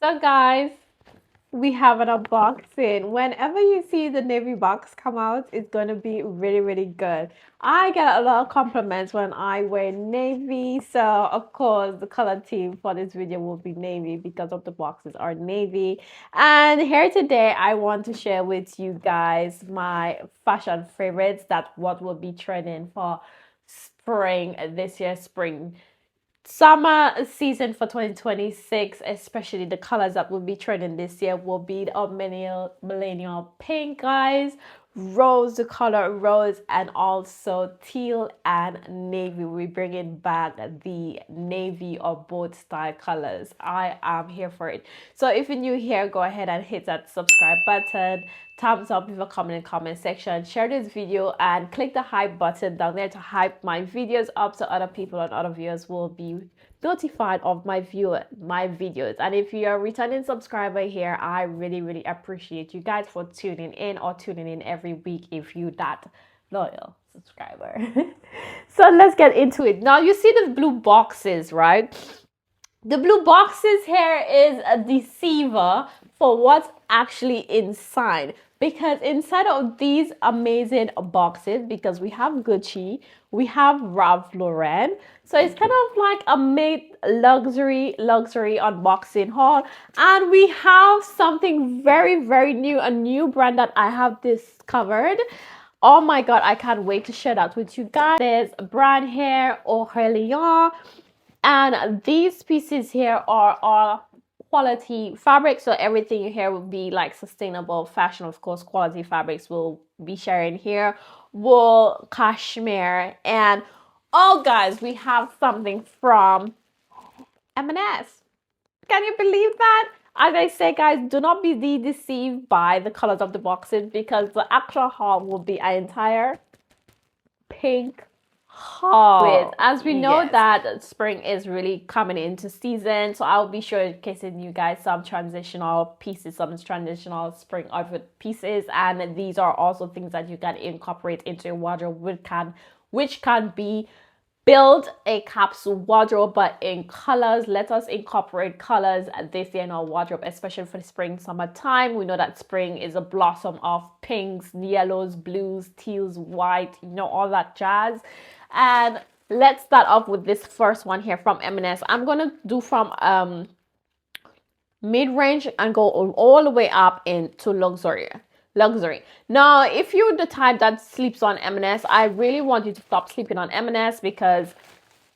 So, guys, we have an unboxing. Whenever you see the navy box come out, it's going to be really, really good. I get a lot of compliments when I wear navy. So, of course, the color theme for this video will be navy because of the boxes are navy. And here today, I want to share with you guys my fashion favorites. That what will be trending for spring this year, spring summer season for 2026, especially the colors that will be trending this year will be the millennial pink, guys, rose, the color rose, and also teal and navy. We bringing back the navy or both style colors. I am here for it. So if you're new here, go ahead and hit that subscribe button, thumbs up, leave a comment in the comment section, share this video, and click the hype button down there to hype my videos up so other people and other viewers will be notified of my videos. And if you're a returning subscriber here, I really appreciate you guys for tuning in or tuning in every week if you that loyal subscriber. So let's get into it. Now you see the blue boxes, right? The blue boxes here is a deceiver for what's actually inside, because inside of these amazing boxes, because we have Gucci, we have Ralph Lauren, so it's kind of like a made luxury unboxing haul. And we have something very new, a new brand that I have discovered. Oh my god, I can't wait to share that with you guys. There's a brand here, Aurelien, and these pieces here are all quality fabric, so everything here will be like sustainable fashion. Of course, quality fabrics will be sharing here, wool, cashmere, and oh guys, we have something from M&S. Can you believe that? As I say, guys, do not be deceived by the colors of the boxes, because the actual haul will be an entire pink haul. As we know that spring is really coming into season, so I'll be showcasing you guys some transitional pieces, some transitional spring outfit pieces, and these are also things that you can incorporate into your wardrobe, which can be build a capsule wardrobe, but in colors. Let us incorporate colors this year in our wardrobe, especially for the spring summertime. We know that spring is a blossom of pinks, yellows, blues, teals, white, all that jazz. And let's start off with this first one here from M&S. I'm gonna do from mid-range and go all the way up into luxury. Now, if you're the type that sleeps on M&S, I really want you to stop sleeping on M&S, because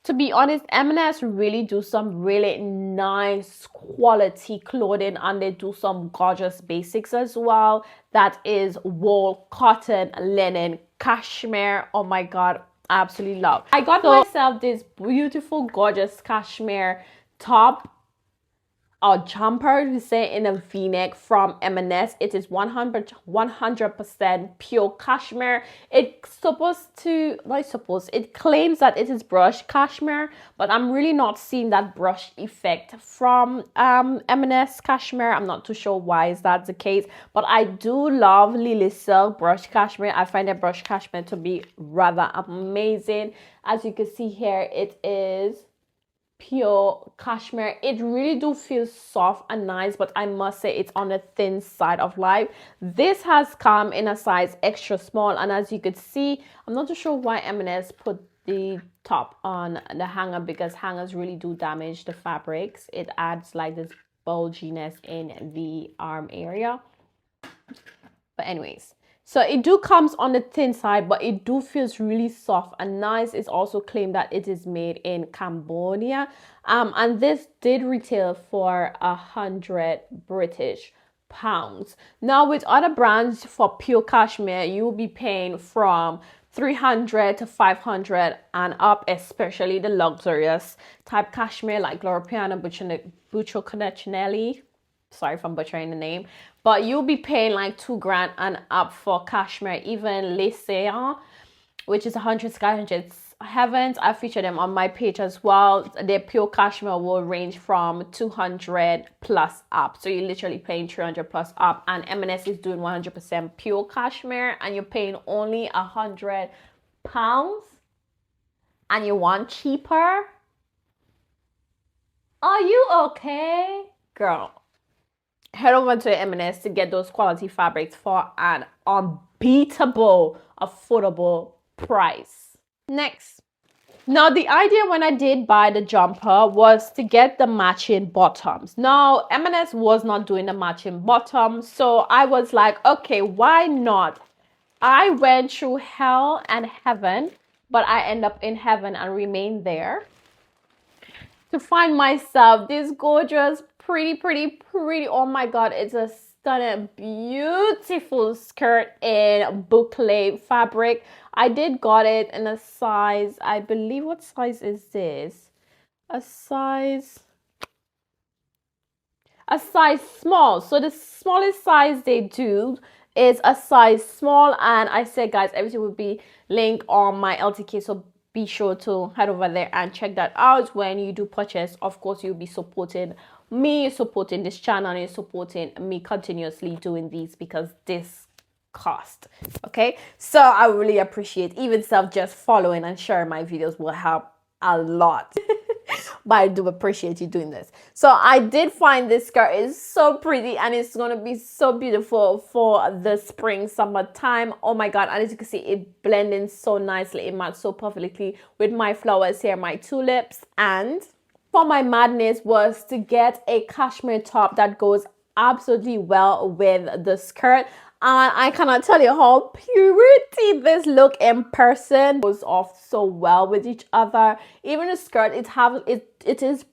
to be honest, M&S really do some really nice quality clothing, and they do some gorgeous basics as well. That is wool, cotton, linen, cashmere. Oh my god, I absolutely love. I got myself this beautiful gorgeous cashmere top or jumper, we say, in a v-neck from M&S. It is 100% pure cashmere. It claims that it is brushed cashmere, but I'm really not seeing that brush effect from M&S cashmere. I'm not too sure why is that the case, but I do love Lily Silk brushed cashmere. I find that brushed cashmere to be rather amazing. As you can see here, it is pure cashmere. It really do feel soft and nice, but I must say it's on the thin side of life. This has come in a size extra small, and as you could see, I'm not too sure why M&S put the top on the hanger, because hangers really do damage the fabrics. It adds like this bulginess in the arm area. But anyways, so it do comes on the thin side, but it do feels really soft and nice. It's also claimed that it is made in Cambodia, and this did retail for 100 British pounds. Now, with other brands for pure cashmere, you will be paying from 300 to 500 and up, especially the luxurious type cashmere like Loro Piana, Buccio Coneccinelli. Sorry if I'm butchering the name, but you'll be paying like $2,000 and up for cashmere. Even Lycéen, which is 100 Sky 100 Heavens, I feature them on my page as well. Their pure cashmere will range from 200 plus up, so you're literally paying 300 plus up. And M&S is doing 100% pure cashmere, and you're paying only 100 pounds, and you want cheaper? Are you okay, girl? head over to M&S to get those quality fabrics for an unbeatable, affordable price. Next. Now, the idea when I did buy the jumper was to get the matching bottoms. Now, M&S was not doing the matching bottoms, so I was like, okay, why not? I went through hell and heaven, but I end up in heaven and remain there to find myself this gorgeous, pretty, oh my god, it's a stunning, beautiful skirt in boucle fabric. I did got it in a size, I believe, what size is this? A size small. So the smallest size they do is a size small, and I said, guys, everything will be linked on my LTK, so be sure to head over there and check that out. When you do purchase, of course, you'll be supporting me, supporting this channel, and supporting me continuously doing these, because this cost. Okay, so I really appreciate, even self just following and sharing my videos will help a lot. But I do appreciate you doing this. So I did find this skirt is so pretty, and it's gonna be so beautiful for the spring summer time. Oh my god, and as you can see, it blending so nicely, it matched so perfectly with my flowers here, my tulips. And for my madness was to get a cashmere top that goes absolutely well with the skirt. And I cannot tell you how pretty this look in person goes off so well with each other. Even the skirt, it is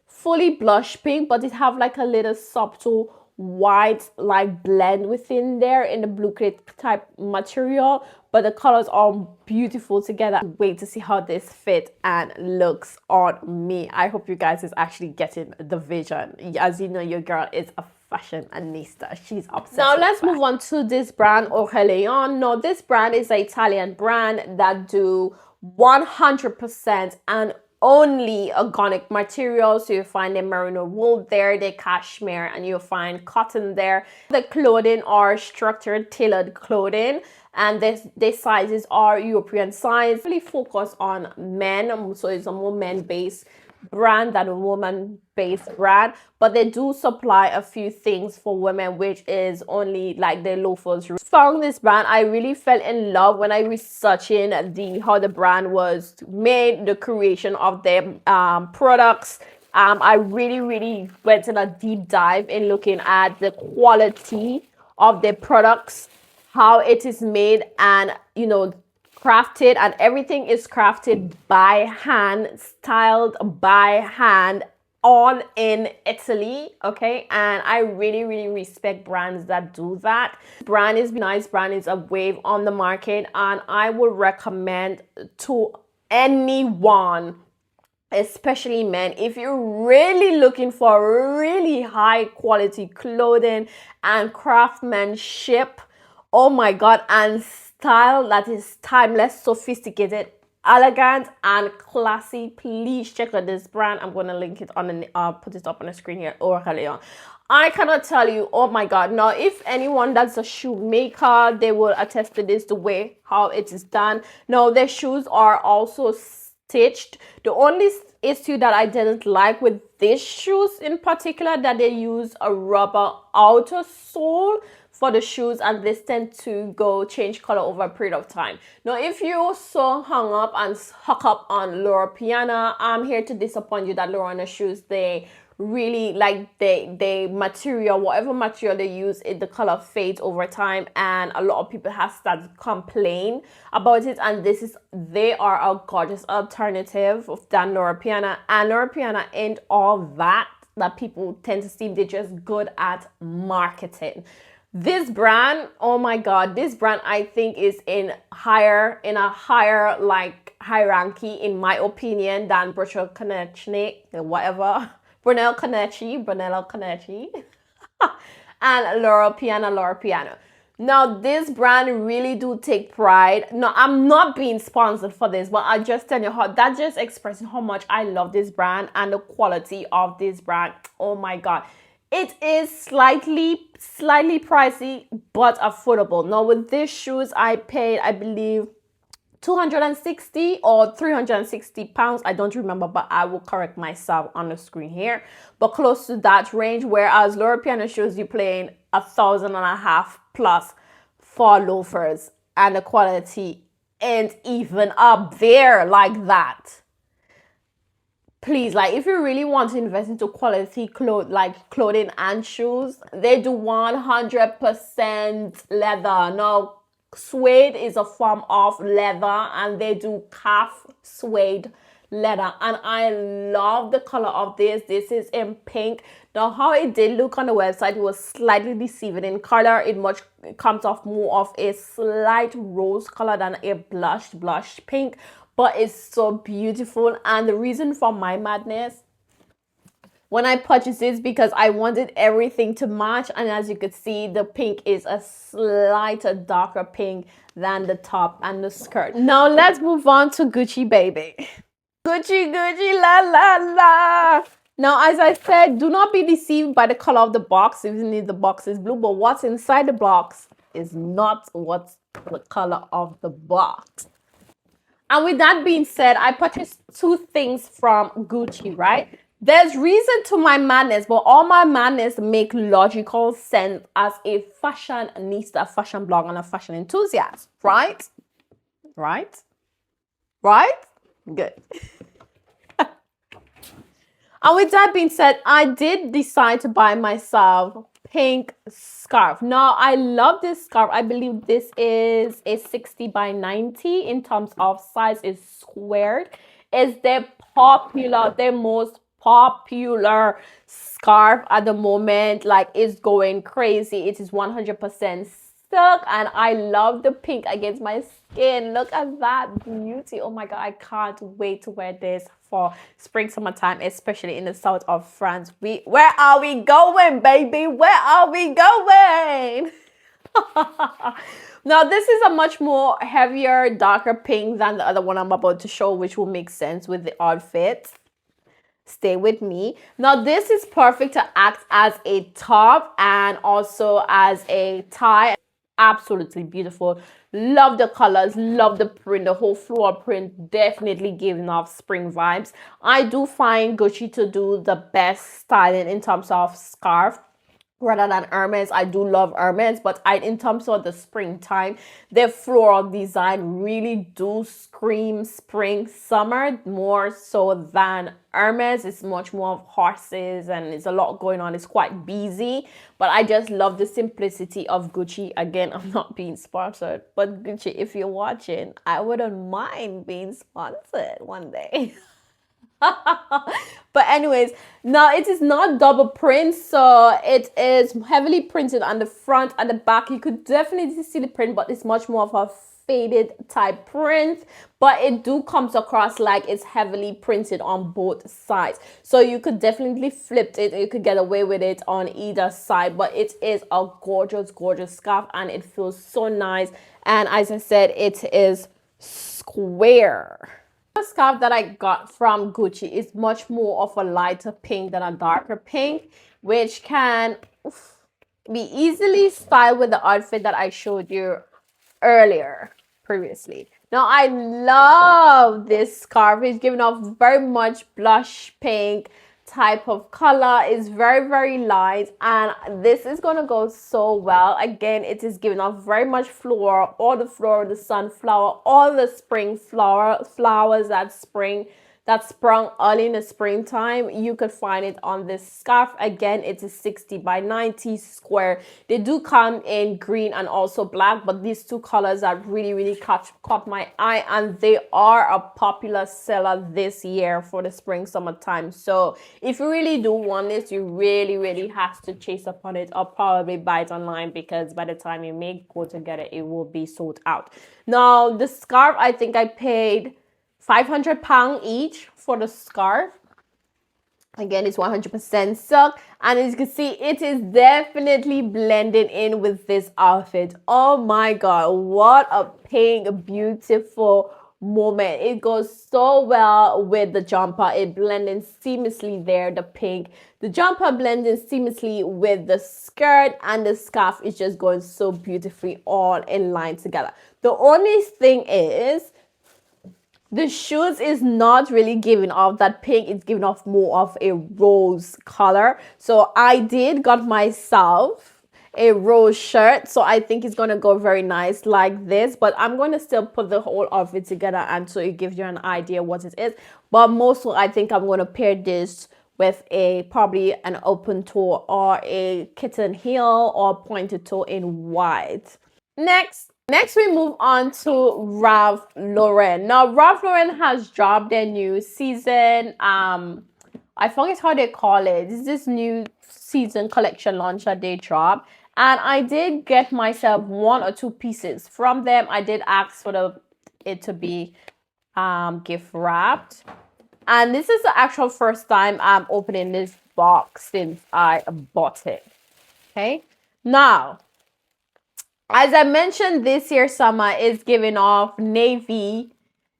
fully blush pink, but it have like a little subtle white like blend within there in the blue clay type material, but the colors are beautiful together. Wait to see how this fit and looks on me. I hope you guys is actually getting the vision. As you know, your girl is a fashionista. She's obsessed. Now let's move on to this brand, Aurelien. No, this brand is an Italian brand that do 100% and only organic materials. So you find the merino wool there, the cashmere, and you'll find cotton there. The clothing are structured tailored clothing, and the sizes are European size. Really focus on men, so it's a more men-based brand than a woman-based brand, but they do supply a few things for women, which is only like the loafers. Found this brand, I really fell in love when I researching how the brand was made, the creation of their products. I really went in a deep dive in looking at the quality of the products, how it is made, and crafted, and everything is crafted by hand, styled by hand, all in Italy. Okay, and I really respect brands that do that. Brand is nice, brand is a wave on the market, and I would recommend to anyone, especially men, if you're really looking for really high quality clothing and craftsmanship, oh my god, and style that is timeless, sophisticated, elegant, and classy, please check out this brand. I'm going to link it on the put it up on the screen here, Aurelien. I cannot tell you, oh my god. Now, if anyone that's a shoemaker, they will attest to this, the way how it is done. Now, their shoes are also stitched. The only issue that I didn't like with these shoes in particular, that they use a rubber outer sole for the shoes, and this tend to go change color over a period of time. Now, if you're so hung up and stuck up on Loro Piana, I'm here to disappoint you that Loro shoes, they really like the material, whatever material they use, the color fades over time, and a lot of people have started to complain about it. And they are a gorgeous alternative than Loro Piana, and Loro Piana ain't all that people tend to see. They're just good at marketing. This brand, oh my god, this brand I think is in a higher like hierarchy, in my opinion, than Brunello Cucinelli, whatever. Brunello Cucinelli and Loro Piana. Now, this brand really do take pride. No, I'm not being sponsored for this, but I just tell you how that just expresses how much I love this brand and the quality of this brand. Oh my god. It is slightly pricey, but affordable. Now, with these shoes, I paid, I believe, 260 or 360 pounds. I don't remember, but I will correct myself on the screen here. But close to that range, whereas Loro Piana shows you playing 1,500 plus for loafers, and the quality ain't even up there like that. Please, like, if you really want to invest into quality clothing and shoes, they do 100% leather. No, suede is a form of leather, and they do calf suede leather, and I love the color of this. This is in pink. Now, how it did look on the website was slightly deceiving in color. It comes off more of a slight rose color than a blush pink, but it's so beautiful. And the reason for my madness when I purchased this, because I wanted everything to match, and as you could see, the pink is a slighter darker pink than the top and the skirt. Now let's move on to Gucci, baby. Gucci, Gucci, la la la. Now, as I said, do not be deceived by the color of the box, even if the box is blue, but what's inside the box is not what's the color of the box. And with that being said, I purchased two things from Gucci, right? There's reason to my madness, but all my madness make logical sense as a fashionista, fashion blogger, and a fashion enthusiast, right? Right? Right? Good. And with that being said, I did decide to buy myself pink scarf. Now, I love this scarf. I believe this is a 60 by 90 in terms of size. Is squared. It's the most popular scarf at the moment. Like, it's going crazy. It is 100% silk, and I love the pink against my skin. Look at that beauty. Oh my god, I can't wait to wear this for spring summertime, especially in the south of France. Where are we going, baby? Where are we going? Now, this is a much more heavier, darker pink than the other one I'm about to show, which will make sense with the outfit. Stay with me. Now, this is perfect to act as a top and also as a tie. Absolutely beautiful. Love the colors, love the print. The whole floral print definitely giving off spring vibes. I do find Gucci to do the best styling in terms of scarf rather than Hermes. I do love Hermes, but in terms of the springtime, their floral design really do scream spring summer more so than Hermes. It's much more of horses and it's a lot going on. It's quite busy, but I just love the simplicity of Gucci. Again, I'm not being sponsored, but Gucci, if you're watching, I wouldn't mind being sponsored one day. But anyways, now it is not double print, so it is heavily printed on the front and the back. You could definitely see the print, but it's much more of a faded type print, but it do comes across like it's heavily printed on both sides, so you could definitely flip it. You could get away with it on either side, but it is a gorgeous scarf and it feels so nice. And as I said, it is square. The scarf that I got from Gucci is much more of a lighter pink than a darker pink, which can be easily styled with the outfit that I showed you previously. Now, I love this scarf. It's giving off very much blush pink type of color. Is very light, and this is gonna go so well. Again, it is giving off very much floral, all the floral, the sunflower, all the spring flowers that sprung early in the springtime. You could find it on this scarf. Again, it's a 60 by 90 square. They do come in green and also black, but these two colors that really caught my eye, and they are a popular seller this year for the spring summertime. So if you really do want this, you really have to chase up on it, or probably buy it online, because by the time you may go to get it, it will be sold out. Now, the scarf, I think I paid £500 each for the scarf. Again, it's 100% silk, and as you can see, it is definitely blending in with this outfit. Oh my god, what a pink, beautiful moment. It goes so well with the jumper. It blends in seamlessly there, the pink. The jumper blends in seamlessly with the skirt, and the scarf is just going so beautifully all in line together. The only thing is, The shoes is not really giving off that pink. It's giving off more of a rose color. So I did got myself a rose shirt. So I think it's going to go very nice like this. But I'm going to still put the whole outfit together and so it gives you an idea what it is. But mostly I think I'm going to pair this with a probably an open toe or a kitten heel or pointed toe in white. Next we move on to Ralph Lauren. Now Ralph Lauren has dropped their new season. I forget how they call it. This new season collection launch that they dropped. And I did get myself one or two pieces from them. I did ask for it to be gift wrapped. And this is the actual first time I'm opening this box since I bought it. Okay. Now, as I mentioned, this year summer is giving off navy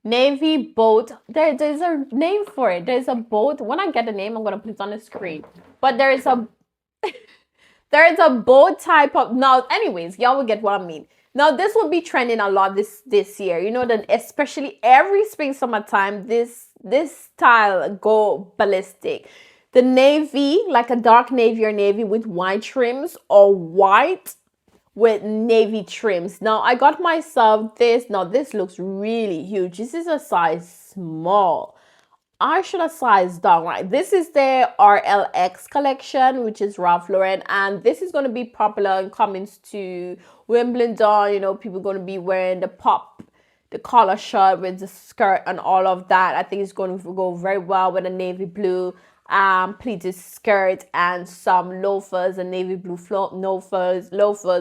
boat. There's a name for it. There's a boat. When I get the name, I'm gonna put it on the screen. But there is a boat type of now. Anyways, y'all will get what I mean. Now this will be trending a lot this year. You know that especially every spring summertime, this style go ballistic. The navy, like a dark navy or navy with white trims or white with navy trims. Now I got myself this. Now this looks really huge. This is a size small. I should have sized down, right? This is the RLX collection, which is Ralph Lauren, and this is going to be popular and coming to Wimbledon. You know, people going to be wearing the collar shirt with the skirt and all of that. I think it's going to go very well with a navy blue pleated skirt and some loafers, and navy blue loafers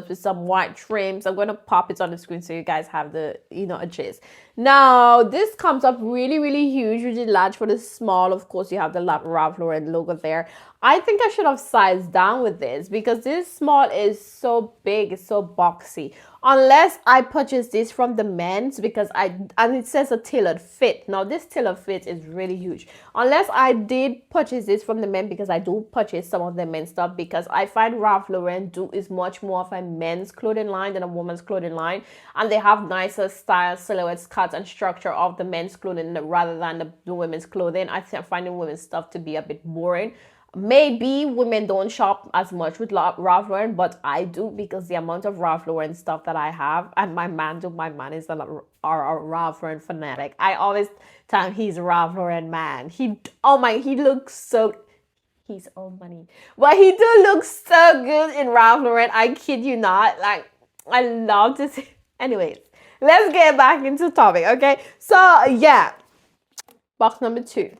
with some white trims. I'm going to pop it on the screen so you guys have the a gist. Now this comes up really huge, really large for the small. Of course you have the Ralph Lauren logo there. I think I should have sized down with this because this small is so big, it's so boxy. Unless I purchase this from the men's because and it says a tailored fit. Now this tailored fit is really huge. Unless I did purchase this from the men because I do purchase some of the men's stuff because I find Ralph Lauren is much more of a men's clothing line than a woman's clothing line, and they have nicer style, silhouettes, cuts, and structure of the men's clothing rather than the women's clothing. I think I'm finding women's stuff to be a bit boring. Maybe women don't shop as much with Ralph Lauren, but I do because the amount of Ralph Lauren stuff that I have, and my man is a Ralph Lauren fanatic. I always tell him he's a Ralph Lauren man. He looks so, he's old money, but he do look so good in Ralph Lauren. I kid you not. Like I love to see. Anyways, let's get back into topic. Okay, so yeah, box number 2.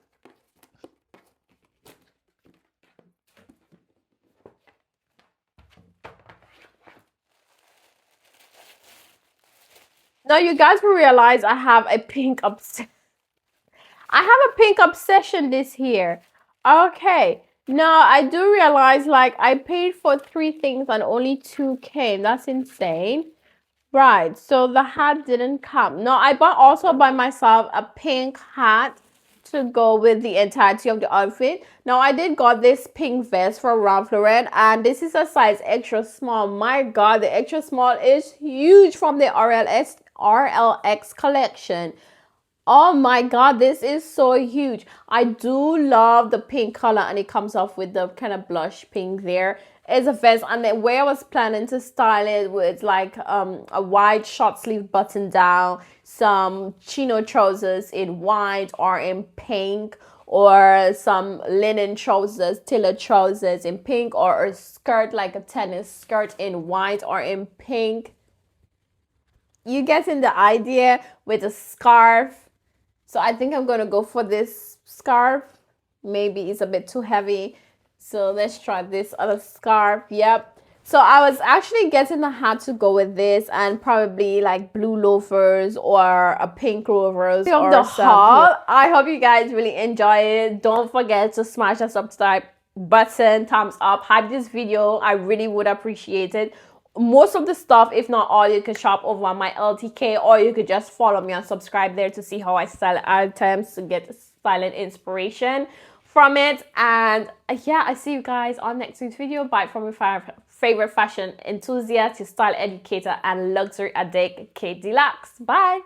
Now you guys will realize I have a pink obsession. I have a pink obsession this year. Okay. Now I do realize like I paid for 3 things and only 2 came. That's insane. Right. So the hat didn't come. Now I bought also by myself a pink hat to go with the entirety of the outfit. Now I did got this pink vest from Ralph Lauren and this is a size extra small. My god, the extra small is huge from the RLX collection. Oh my god, this is so huge. I do love the pink color and it comes off with the kind of blush pink there. It's a vest, and the way I was planning to style it with like a white short sleeve button down, some chino trousers in white or in pink, or some linen trousers, tailored trousers in pink, or a skirt like a tennis skirt in white or in pink. You getting the idea, with a scarf. So I think I'm gonna go for this scarf. Maybe it's a bit too heavy. So let's try this other scarf. Yep. So I was actually getting the hat to go with this and probably like blue loafers or a pink loafers or the haul. I hope you guys really enjoy it. Don't forget to smash the subscribe button, thumbs up, hype this video. I really would appreciate it. Most of the stuff, if not all, you could shop over on my LTK, or you could just follow me and subscribe there to see how I style items, to get styling inspiration from it. And yeah, I see you guys on next week's video. Bye from your favorite fashion enthusiast, your style educator, and luxury addict, Kate Deluxe. Bye.